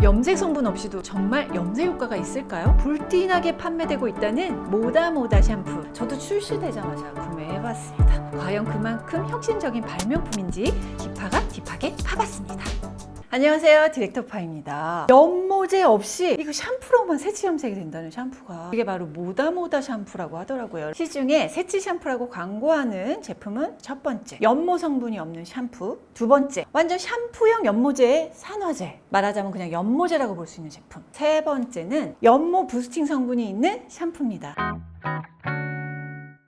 염색 성분 없이도 정말 염색 효과가 있을까요? 불티나게 판매되고 있다는 모다모다 샴푸, 저도 출시되자마자 구매해봤습니다. 과연 그만큼 혁신적인 발명품인지 딥하게 파봤습니다. 안녕하세요, 디렉터파입니다. 연모제 없이 이거 샴푸로만 새치 염색이 된다는 샴푸가, 이게 바로 모다모다 샴푸라고 하더라고요. 시중에 새치 샴푸라고 광고하는 제품은 첫 번째, 연모 성분이 없는 샴푸. 두 번째, 완전 샴푸형 연모제의 산화제, 말하자면 그냥 연모제라고 볼 수 있는 제품. 세 번째는 연모 부스팅 성분이 있는 샴푸입니다.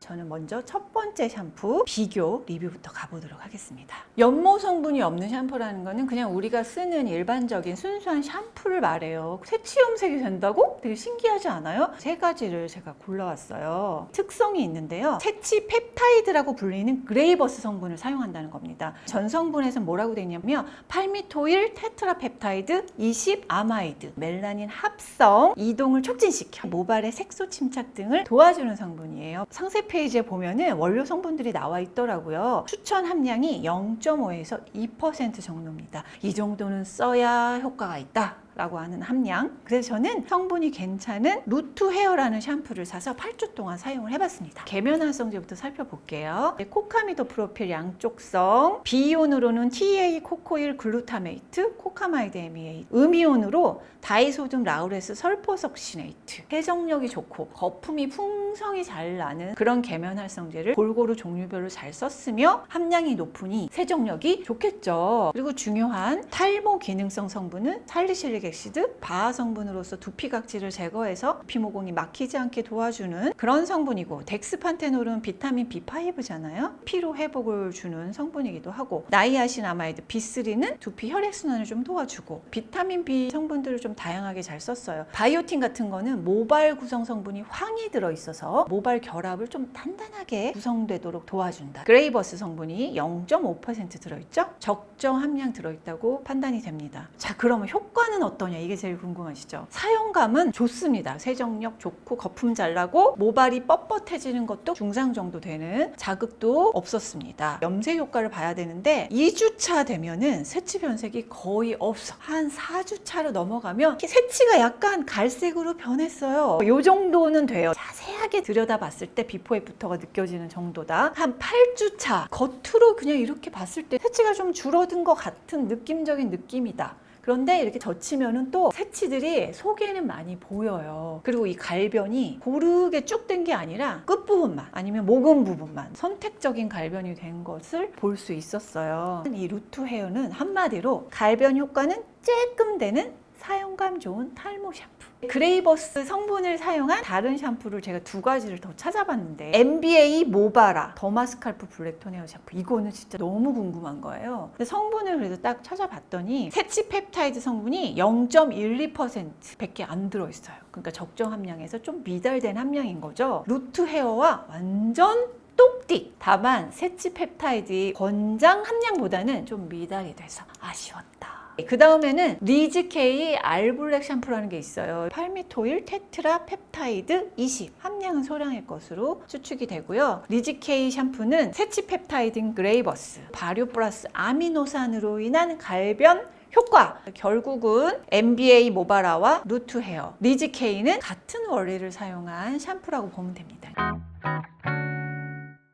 저는 먼저 첫 번째 샴푸 비교 리뷰부터 가보도록 하겠습니다. 연모 성분이 없는 샴푸라는 거는 그냥 우리가 쓰는 일반적인 순수한 샴푸를 말해요. 새치 염색이 된다고? 되게 신기하지 않아요? 세 가지를 제가 골라왔어요. 특성이 있는데요. 새치 펩타이드라고 불리는 그레이버스 성분을 사용한다는 겁니다. 전 성분에서 뭐라고 되어 있냐면 팔미토일 테트라펩타이드 20 아마이드, 멜라닌 합성 이동을 촉진시켜 모발의 색소 침착 등을 도와주는 성분이에요. 상세 페이지에 보면은 원료 성분들이 나와 있더라고요. 추천 함량이 0.5에서 2% 정도입니다. 이 정도는 써야 효과가 있다 라고 하는 함량. 그래서 저는 성분이 괜찮은 루트 헤어라는 샴푸를 사서 8주 동안 사용을 해봤습니다. 계면 활성제부터 살펴볼게요. 코카미도 프로필 양쪽성, 비이온으로는 TA 코코일 글루타메이트, 코카마이드 에미에이트, 음이온으로 다이소듐 라우레스 설포석시네이트. 해정력이 좋고 거품이 풍성히 잘 나는 그런 계면 활성제를 골고루 종류별로 잘 썼으며 함량이 높으니 세정력이 좋겠죠. 그리고 중요한 탈모 기능성 성분은 살리실릭 엑시드, 바하 성분으로서 두피 각질을 제거해서 두피 모공이 막히지 않게 도와주는 그런 성분이고, 덱스판테놀은 비타민 B5잖아요. 피로 회복을 주는 성분이기도 하고, 나이아신아마이드 B3는 두피 혈액순환을 좀 도와주고, 비타민 B 성분들을 좀 다양하게 잘 썼어요. 바이오틴 같은 거는 모발 구성 성분이 황이 들어있어서 모발 결합을 좀 단단하게 구성되도록 도와준다. 그레이버스 성분이 0.5% 들어있죠? 적정 함량 들어있다고 판단이 됩니다. 자, 그러면 효과는 어떠냐? 이게 제일 궁금하시죠? 사용감은 좋습니다. 세정력 좋고 거품 잘 나고 모발이 뻣뻣해지는 것도 중상 정도 되는, 자극도 없었습니다. 염색 효과를 봐야 되는데 2주차 되면은 새치 변색이 거의 없어. 한 4주차로 넘어가면 새치가 약간 갈색으로 변했어요. 이 정도는 돼요. 자세하게 들여다봤을 때 비포 애프터가 느껴지는 정도다. 한 8주차, 겉으로 그냥 이렇게 봤을 때 새치가 좀 줄어든 것 같은 느낌적인 느낌이다. 그런데 이렇게 젖히면은 또 새치들이 속에는 많이 보여요. 그리고 이 갈변이 고르게 쭉 된 게 아니라 끝부분만, 아니면 모근 부분만 선택적인 갈변이 된 것을 볼 수 있었어요. 이 루트 헤어는 한마디로 갈변 효과는 쬐끔 되는 사용감 좋은 탈모 샴푸. 그레이버스 성분을 사용한 다른 샴푸를 제가 두 가지를 더 찾아봤는데, MBA 모바라 더마스칼프 블랙톤 헤어 샴푸, 이거는 진짜 너무 궁금한 거예요. 근데 성분을 그래도 딱 찾아봤더니 새치 펩타이드 성분이 0.12% 밖에 안 들어있어요. 그러니까 적정 함량에서 좀 미달된 함량인 거죠. 루트 헤어와 완전 똑띠. 다만 새치 펩타이드 권장 함량보다는 좀 미달이 돼서 아쉬웠다. 그 다음에는 리즈케이 알블랙 샴푸라는 게 있어요. 팔미토일 테트라 펩타이드 20, 함량은 소량일 것으로 추측이 되고요. 리즈케이 샴푸는 새치 펩타이드인 그레이버스, 발효 플러스 아미노산으로 인한 갈변 효과. 결국은 MBA 모바라와 루트 헤어, 리즈케이는 같은 원리를 사용한 샴푸라고 보면 됩니다.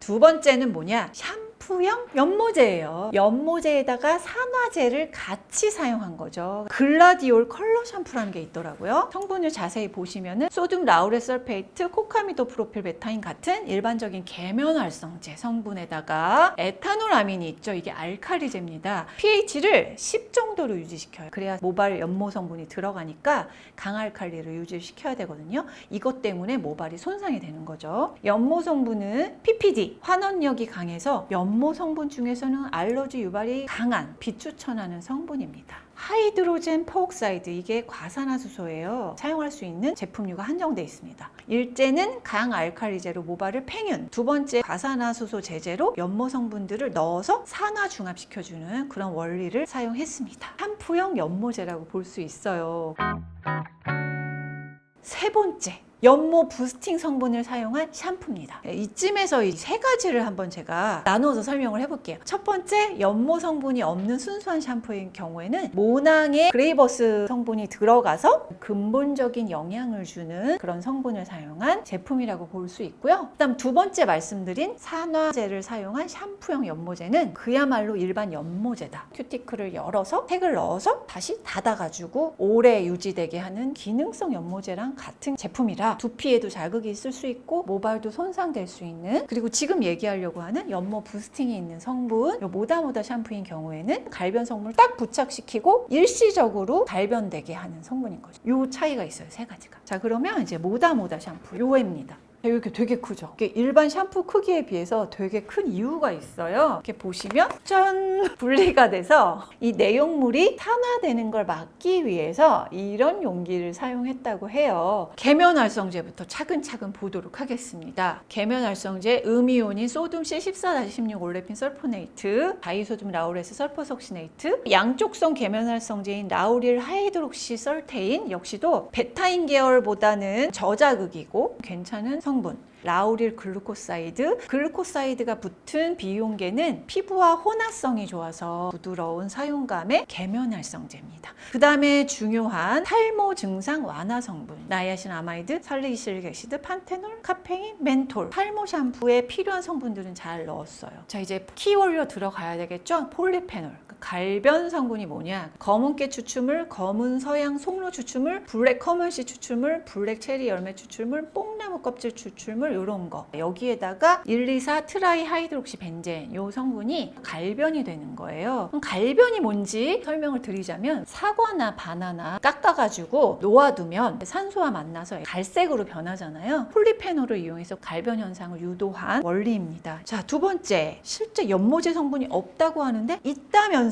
두 번째는 뭐냐? 샴푸형 연모제예요. 연모제에다가 산화제를 같이 사용한 거죠. 글라디올 컬러 샴푸라는 게 있더라고요. 성분을 자세히 보시면은 소듐 라우레 설페이트, 코카미도 프로필 베타인 같은 일반적인 계면 활성제 성분에다가 에탄올 아민이 있죠. 이게 알칼리제입니다. pH를 10 정도로 유지시켜요. 그래야 모발 연모 성분이 들어가니까 강알칼리를 유지시켜야 되거든요. 이것 때문에 모발이 손상이 되는 거죠. 연모 성분은 PPD, 환원력이 강해서 연모 성분 중에서는 알러지 유발이 강한 비추천하는 성분입니다. 하이드로젠 퍼옥사이드, 이게 과산화수소예요. 사용할 수 있는 제품류가 한정되어 있습니다. 일제는 강알칼리제로 모발을 팽윤, 두 번째 과산화수소 제제로 연모 성분들을 넣어서 산화 중합시켜주는 그런 원리를 사용했습니다. 샴푸형 연모제라고 볼 수 있어요. 세 번째, 연모 부스팅 성분을 사용한 샴푸입니다. 이쯤에서 이 세 가지를 한번 제가 나누어서 설명을 해볼게요. 첫 번째, 연모 성분이 없는 순수한 샴푸인 경우에는 모낭에 그레이버스 성분이 들어가서 근본적인 영향을 주는 그런 성분을 사용한 제품이라고 볼 수 있고요. 그다음 두 번째 말씀드린 산화제를 사용한 샴푸용 연모제는 그야말로 일반 연모제다. 큐티클을 열어서 색을 넣어서 다시 닫아가지고 오래 유지되게 하는 기능성 연모제랑 같은 제품이라 두피에도 자극이 있을 수 있고 모발도 손상될 수 있는, 그리고 지금 얘기하려고 하는 연모 부스팅이 있는 성분 요 모다모다 샴푸인 경우에는 갈변 성분을 딱 부착시키고 일시적으로 갈변되게 하는 성분인 거죠. 요 차이가 있어요, 세 가지가. 자, 그러면 이제 모다모다 샴푸 요애입니다. 이렇게 되게 크죠. 일반 샴푸 크기에 비해서 되게 큰 이유가 있어요. 이렇게 보시면 짠! 분리가 돼서 이 내용물이 산화되는 걸 막기 위해서 이런 용기를 사용했다고 해요. 계면활성제부터 차근차근 보도록 하겠습니다. 계면활성제 음이온인 소듐 C14-16 올레핀 설포네이트, 다이소듐 라우레스 설포석시네이트, 양쪽성 계면활성제인 라우릴 하이드록시 설테인 역시도 베타인 계열보다는 저자극이고 괜찮은 성분. 라우릴 글루코사이드가 붙은 비용계는 피부와 혼합성이 좋아서 부드러운 사용감의 계면활성제입니다. 그 다음에 중요한 탈모 증상 완화 성분, 나이아신아마이드, 살리실릭 애시드, 판테놀, 카페인, 멘톨. 탈모 샴푸에 필요한 성분들은 잘 넣었어요. 자, 이제 키원료 들어가야 되겠죠? 폴리페놀. 갈변 성분이 뭐냐? 검은깨 추출물, 검은 서양 송로 추출물, 블랙 커먼시 추출물, 블랙 체리 열매 추출물, 뽕나무 껍질 추출물 이런 거. 여기에다가 1,2,4 트라이 하이드록시 벤젠 요 성분이 갈변이 되는 거예요. 그럼 갈변이 뭔지 설명을 드리자면 사과나 바나나 깎아가지고 놓아두면 산소와 만나서 갈색으로 변하잖아요. 폴리페놀을 이용해서 갈변 현상을 유도한 원리입니다. 자, 두 번째, 실제 연모제 성분이 없다고 하는데 있다면서요?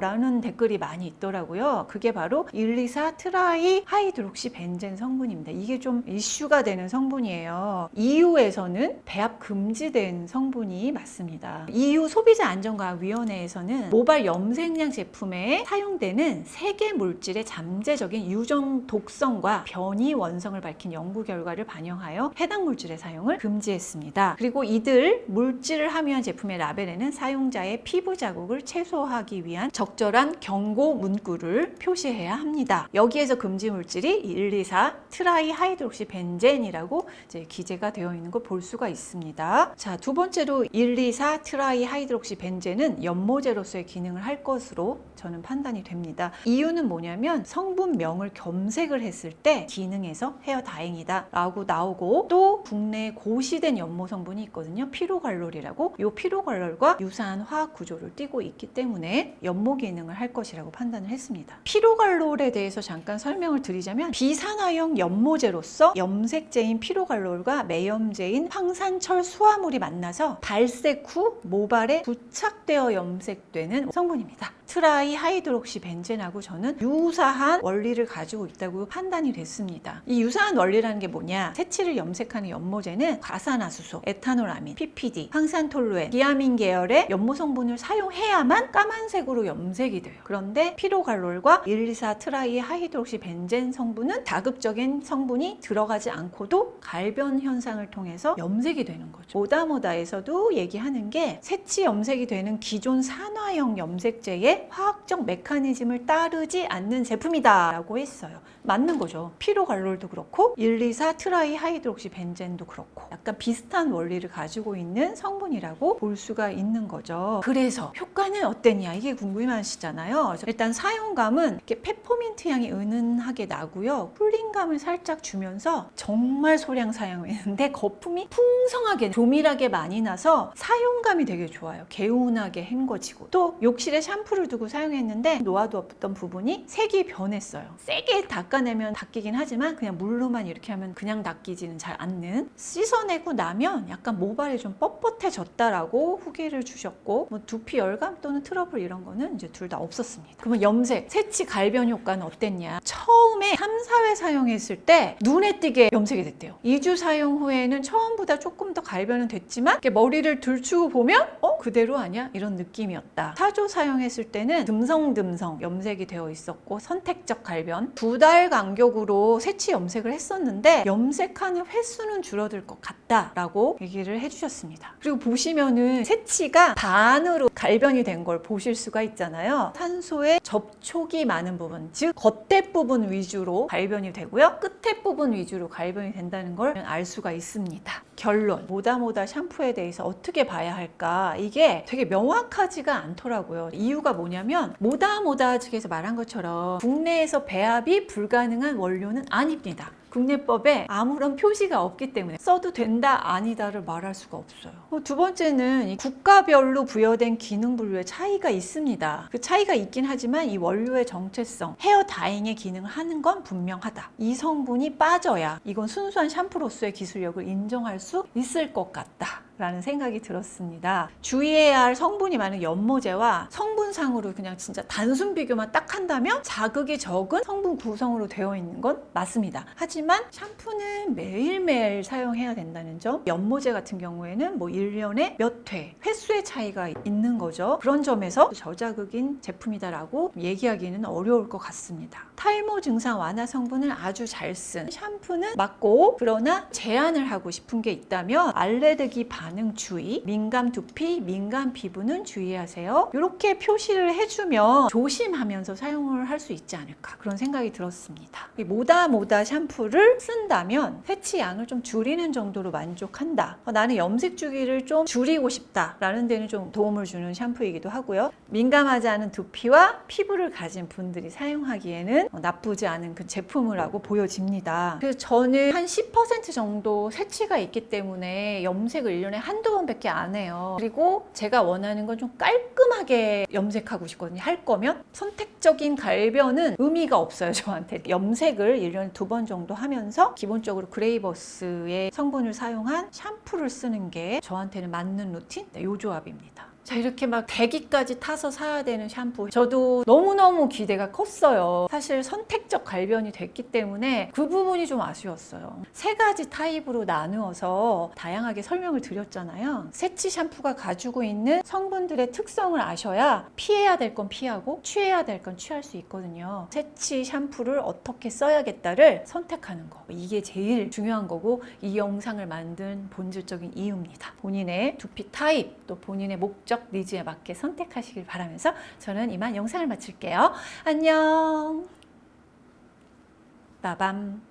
라는 댓글이 많이 있더라고요. 그게 바로 1,2,4 트라이 하이드록시 벤젠 성분입니다. 이게 좀 이슈가 되는 성분이에요. EU에서는 배합 금지된 성분이 맞습니다. EU 소비자안전과학위원회에서는 모발 염색약 제품에 사용되는 세계 물질의 잠재적인 유전 독성과 변이 원성을 밝힌 연구 결과를 반영하여 해당 물질의 사용을 금지했습니다. 그리고 이들 물질을 함유한 제품의 라벨에는 사용자의 피부 자국을 최소화하기 위한 적절한 경고 문구를 표시해야 합니다. 여기에서 금지 물질이 1,2,4 트라이 하이드록시 벤젠이라고 이제 기재가 되어 있는 걸 볼 수가 있습니다. 자, 두 번째로 1,2,4 트라이 하이드록시 벤젠은 연모제로서의 기능을 할 것으로 저는 판단이 됩니다. 이유는 뭐냐면 성분명을 검색을 했을 때 기능에서 헤어 다행이다 라고 나오고, 또 국내에 고시된 연모 성분이 있거든요. 피로갈롤이라고. 이 피로갈롤과 유사한 화학 구조를 띠고 있기 때문에 연모 기능을 할 것이라고 판단을 했습니다. 피로갈롤에 대해서 잠깐 설명을 드리자면 비산화형 연모제로서 염색제인 피로갈롤과 매염제인 황산철 수화물이 만나서 발색 후 모발에 부착되어 염색되는 성분입니다. 트라이 하이드록시 벤젠하고 저는 유사한 원리를 가지고 있다고 판단이 됐습니다. 이 유사한 원리라는 게 뭐냐? 새치를 염색하는 연모제는 과산화수소, 에탄올아민, PPD, 황산톨루엔, 디아민 계열의 연모 성분을 사용해야만 까만색으로 염색이 돼요. 그런데 피로갈롤과 1,2,4 트라이 하이드록시 벤젠 성분은 자극적인 성분이 들어가지 않고도 갈변 현상을 통해서 염색이 되는 거죠. 모다모다에서도 얘기하는 게 새치 염색이 되는 기존 산화형 염색제의 화학적 메커니즘을 따르지 않는 제품이다 라고 했어요. 맞는 거죠. 피로갈롤도 그렇고 1,2,4 트라이 하이드록시 벤젠도 그렇고 약간 비슷한 원리를 가지고 있는 성분이라고 볼 수가 있는 거죠. 그래서 효과는 어땠냐 이게 궁금하시잖아요. 일단 사용감은 이렇게 페퍼민트 향이 은은하게 나고요. 쿨링감을 살짝 주면서 정말 소량 사용했는데 거품이 풍성하게 조밀하게 많이 나서 사용감이 되게 좋아요. 개운하게 헹궈지고, 또 욕실에 샴푸를 두고 사용했는데 놓아두었던 부분이 색이 변했어요. 세게 닦아내면 닦이긴 하지만 그냥 물로만 이렇게 하면 그냥 닦이지는 잘 않는, 씻어내고 나면 약간 모발이 좀 뻣뻣해졌다라고 후기를 주셨고, 뭐 두피 열감 또는 트러블 이런 거는 이제 둘 다 없었습니다. 그러면 염색, 새치 갈변 효과는 어땠냐? 처음에 3, 4회 사용했을 때 눈에 띄게 염색이 됐대요. 2주 사용 후에 이번에는 처음보다 조금 더 갈변은 됐지만 머리를 들추고 보면 그대로 아니야? 이런 느낌이었다. 타조 사용했을 때는 듬성듬성 염색이 되어 있었고 선택적 갈변. 2달 간격으로 새치 염색을 했었는데 염색하는 횟수는 줄어들 것 같다라고 얘기를 해주셨습니다. 그리고 보시면은 새치가 반으로 갈변이 된 걸 보실 수가 있잖아요. 산소에 접촉이 많은 부분, 즉 겉에 부분 위주로 갈변이 되고요. 끝에 부분 위주로 갈변이 된다는 걸 알 수가 있습니다. 결론, 모다모다 샴푸에 대해서 어떻게 봐야 할까? 이게 되게 명확하지가 않더라고요. 이유가 뭐냐면 모다모다 측에서 말한 것처럼 국내에서 배합이 불가능한 원료는 아닙니다. 국내법에 아무런 표시가 없기 때문에 써도 된다 아니다를 말할 수가 없어요. 두 번째는 이 국가별로 부여된 기능 분류의 차이가 있습니다. 그 차이가 있긴 하지만 이 원료의 정체성, 헤어 다잉의 기능을 하는 건 분명하다. 이 성분이 빠져야 이건 순수한 샴푸로서의 기술력을 인정할 수 있을 것 같다 라는 생각이 들었습니다. 주의해야 할 성분이 많은 연모제와 성분상으로 그냥 진짜 단순 비교만 딱 한다면 자극이 적은 성분 구성으로 되어 있는 건 맞습니다. 하지만 샴푸는 매일매일 사용해야 된다는 점, 연모제 같은 경우에는 1년에 몇 회, 횟수의 차이가 있는 거죠. 그런 점에서 저자극인 제품이다라고 얘기하기는 어려울 것 같습니다. 탈모 증상 완화 성분을 아주 잘 쓴 샴푸는 맞고, 그러나 제한을 하고 싶은 게 있다면 알레르기 반응 주의, 민감 두피, 민감 피부는 주의하세요. 이렇게 표시를 해주면 조심하면서 사용을 할 수 있지 않을까 그런 생각이 들었습니다. 모다 샴푸를 쓴다면 새치 양을 좀 줄이는 정도로 만족한다. 나는 염색 주기를 좀 줄이고 싶다라는 데는 좀 도움을 주는 샴푸이기도 하고요. 민감하지 않은 두피와 피부를 가진 분들이 사용하기에는 나쁘지 않은 그 제품이라고 보여집니다. 그래서 저는 한 10% 정도 새치가 있기 때문에 염색을 1년에 한두 번밖에 안 해요. 그리고 제가 원하는 건 좀 깔끔하게 염색하고 싶거든요. 할 거면 선택적인 갈변은 의미가 없어요, 저한테. 염색을 1년에 2번 정도 하면서 기본적으로 그레이버스의 성분을 사용한 샴푸를 쓰는 게 저한테는 맞는 루틴? 이 조합입니다. 자, 이렇게 막 대기까지 타서 사야 되는 샴푸, 저도 너무너무 기대가 컸어요. 사실 선택적 갈변이 됐기 때문에 그 부분이 좀 아쉬웠어요. 3가지 타입으로 나누어서 다양하게 설명을 드렸잖아요. 새치 샴푸가 가지고 있는 성분들의 특성을 아셔야 피해야 될 건 피하고 취해야 될 건 취할 수 있거든요. 새치 샴푸를 어떻게 써야겠다를 선택하는 거, 이게 제일 중요한 거고 이 영상을 만든 본질적인 이유입니다. 본인의 두피 타입, 또 본인의 목적, 니즈에 맞게 선택하시길 바라면서 저는 이만 영상을 마칠게요. 안녕. 빠밤.